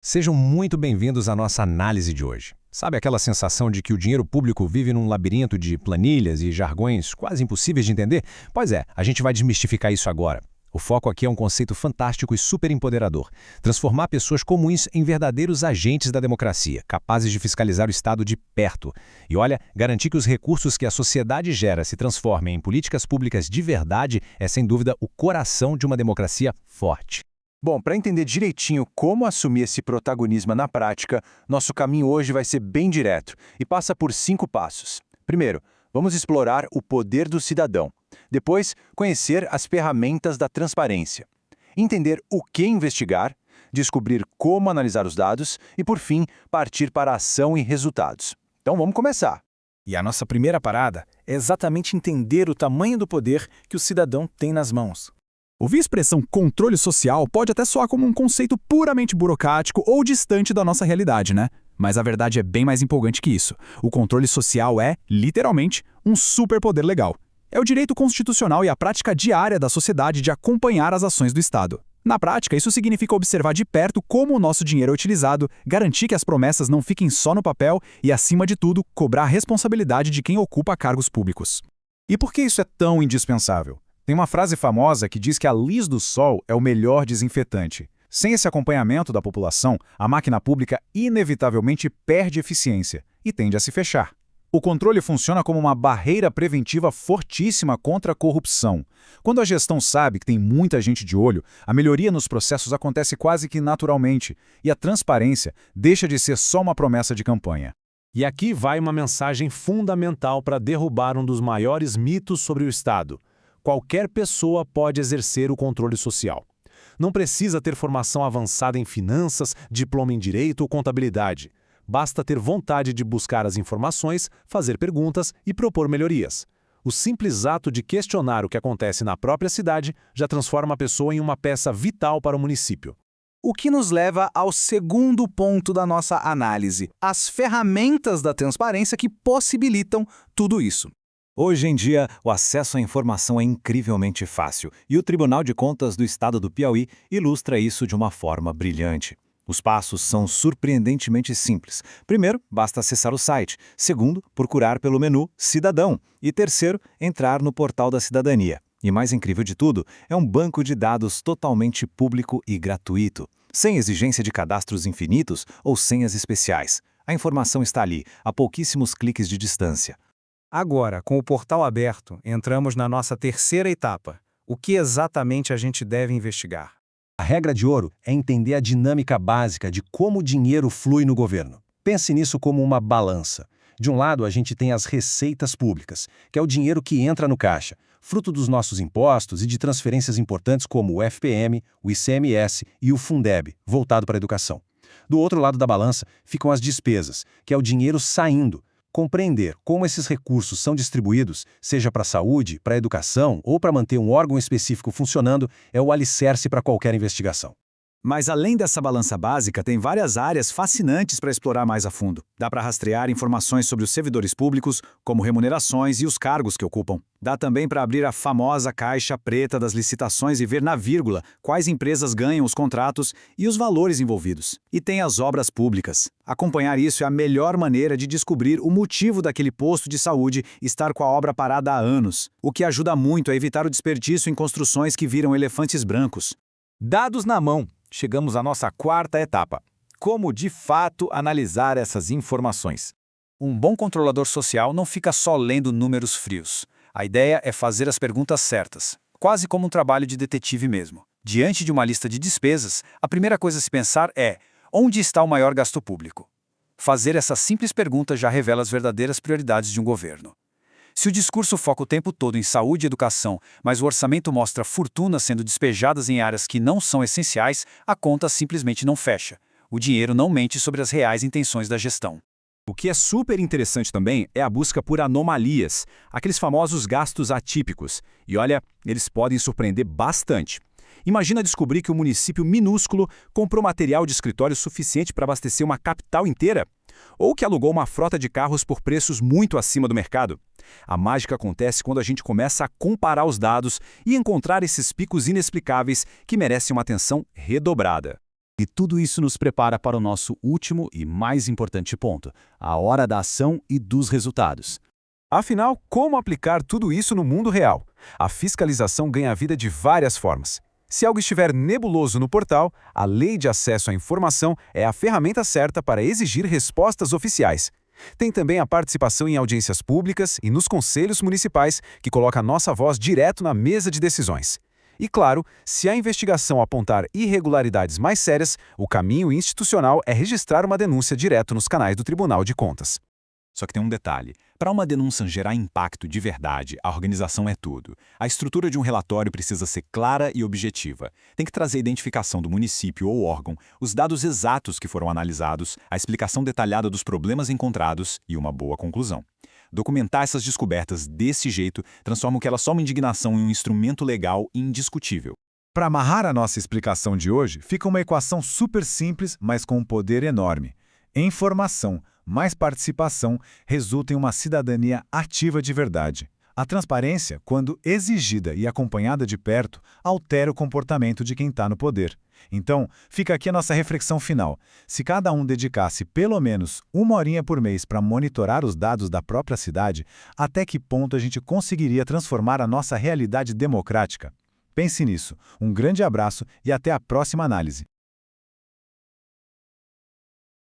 Sejam muito bem-vindos à nossa análise de hoje. Sabe aquela sensação de que o dinheiro público vive num labirinto de planilhas e jargões quase impossíveis de entender? Pois é, a gente vai desmistificar isso agora. O foco aqui é um conceito fantástico e super empoderador. Transformar pessoas comuns em verdadeiros agentes da democracia, capazes de fiscalizar o Estado de perto. E olha, garantir que os recursos que a sociedade gera se transformem em políticas públicas de verdade é, sem dúvida, o coração de uma democracia forte. Bom, para entender direitinho como assumir esse protagonismo na prática, nosso caminho hoje vai ser bem direto e passa por 5 passos. Primeiro, vamos explorar o poder do cidadão. Depois, conhecer as ferramentas da transparência. Entender o que investigar, descobrir como analisar os dados e, por fim, partir para a ação e resultados. Então vamos começar. E a nossa primeira parada é exatamente entender o tamanho do poder que o cidadão tem nas mãos. Ouvir a expressão controle social pode até soar como um conceito puramente burocrático ou distante da nossa realidade, né? Mas a verdade é bem mais empolgante que isso. O controle social é, literalmente, um superpoder legal. É o direito constitucional e a prática diária da sociedade de acompanhar as ações do Estado. Na prática, isso significa observar de perto como o nosso dinheiro é utilizado, garantir que as promessas não fiquem só no papel e, acima de tudo, cobrar a responsabilidade de quem ocupa cargos públicos. E por que isso é tão indispensável? Tem uma frase famosa que diz que a luz do sol é o melhor desinfetante. Sem esse acompanhamento da população, a máquina pública inevitavelmente perde eficiência e tende a se fechar. O controle funciona como uma barreira preventiva fortíssima contra a corrupção. Quando a gestão sabe que tem muita gente de olho, a melhoria nos processos acontece quase que naturalmente, e a transparência deixa de ser só uma promessa de campanha. E aqui vai uma mensagem fundamental para derrubar um dos maiores mitos sobre o Estado. Qualquer pessoa pode exercer o controle social. Não precisa ter formação avançada em finanças, diploma em direito ou contabilidade. Basta ter vontade de buscar as informações, fazer perguntas e propor melhorias. O simples ato de questionar o que acontece na própria cidade já transforma a pessoa em uma peça vital para o município. O que nos leva ao segundo ponto da nossa análise: as ferramentas da transparência que possibilitam tudo isso. Hoje em dia, o acesso à informação é incrivelmente fácil, e o Tribunal de Contas do Estado do Piauí ilustra isso de uma forma brilhante. Os passos são surpreendentemente simples. Primeiro, basta acessar o site. Segundo, procurar pelo menu Cidadão. E terceiro, entrar no Portal da Cidadania. E mais incrível de tudo, é um banco de dados totalmente público e gratuito, sem exigência de cadastros infinitos ou senhas especiais. A informação está ali, a pouquíssimos cliques de distância. Agora, com o portal aberto, entramos na nossa terceira etapa. O que exatamente a gente deve investigar? A regra de ouro é entender a dinâmica básica de como o dinheiro flui no governo. Pense nisso como uma balança. De um lado, a gente tem as receitas públicas, que é o dinheiro que entra no caixa, fruto dos nossos impostos e de transferências importantes como o FPM, o ICMS e o Fundeb, voltado para a educação. Do outro lado da balança ficam as despesas, que é o dinheiro saindo. Compreender como esses recursos são distribuídos, seja para a saúde, para a educação ou para manter um órgão específico funcionando, é o alicerce para qualquer investigação. Mas além dessa balança básica, tem várias áreas fascinantes para explorar mais a fundo. Dá para rastrear informações sobre os servidores públicos, como remunerações e os cargos que ocupam. Dá também para abrir a famosa caixa preta das licitações e ver na vírgula quais empresas ganham os contratos e os valores envolvidos. E tem as obras públicas. Acompanhar isso é a melhor maneira de descobrir o motivo daquele posto de saúde estar com a obra parada há anos, o que ajuda muito a evitar o desperdício em construções que viram elefantes brancos. Dados na mão. Chegamos à nossa quarta etapa. Como, de fato, analisar essas informações? Um bom controlador social não fica só lendo números frios. A ideia é fazer as perguntas certas, quase como um trabalho de detetive mesmo. Diante de uma lista de despesas, a primeira coisa a se pensar é: onde está o maior gasto público? Fazer essa simples pergunta já revela as verdadeiras prioridades de um governo. Se o discurso foca o tempo todo em saúde e educação, mas o orçamento mostra fortunas sendo despejadas em áreas que não são essenciais, a conta simplesmente não fecha. O dinheiro não mente sobre as reais intenções da gestão. O que é super interessante também é a busca por anomalias, aqueles famosos gastos atípicos. E olha, eles podem surpreender bastante. Imagina descobrir que um município minúsculo comprou material de escritório suficiente para abastecer uma capital inteira, ou que alugou uma frota de carros por preços muito acima do mercado. A mágica acontece quando a gente começa a comparar os dados e encontrar esses picos inexplicáveis que merecem uma atenção redobrada. E tudo isso nos prepara para o nosso último e mais importante ponto, a hora da ação e dos resultados. Afinal, como aplicar tudo isso no mundo real? A fiscalização ganha vida de várias formas. Se algo estiver nebuloso no portal, a Lei de Acesso à Informação é a ferramenta certa para exigir respostas oficiais. Tem também a participação em audiências públicas e nos conselhos municipais, que coloca a nossa voz direto na mesa de decisões. E claro, se a investigação apontar irregularidades mais sérias, o caminho institucional é registrar uma denúncia direto nos canais do Tribunal de Contas. Só que tem um detalhe. Para uma denúncia gerar impacto de verdade, a organização é tudo. A estrutura de um relatório precisa ser clara e objetiva. Tem que trazer a identificação do município ou órgão, os dados exatos que foram analisados, a explicação detalhada dos problemas encontrados e uma boa conclusão. Documentar essas descobertas desse jeito transforma o que era só uma indignação em um instrumento legal e indiscutível. Para amarrar a nossa explicação de hoje, fica uma equação super simples, mas com um poder enorme. Informação mais participação resulta em uma cidadania ativa de verdade. A transparência, quando exigida e acompanhada de perto, altera o comportamento de quem está no poder. Então, fica aqui a nossa reflexão final. Se cada um dedicasse pelo menos 1 horinha por mês para monitorar os dados da própria cidade, até que ponto a gente conseguiria transformar a nossa realidade democrática? Pense nisso. Um grande abraço e até a próxima análise.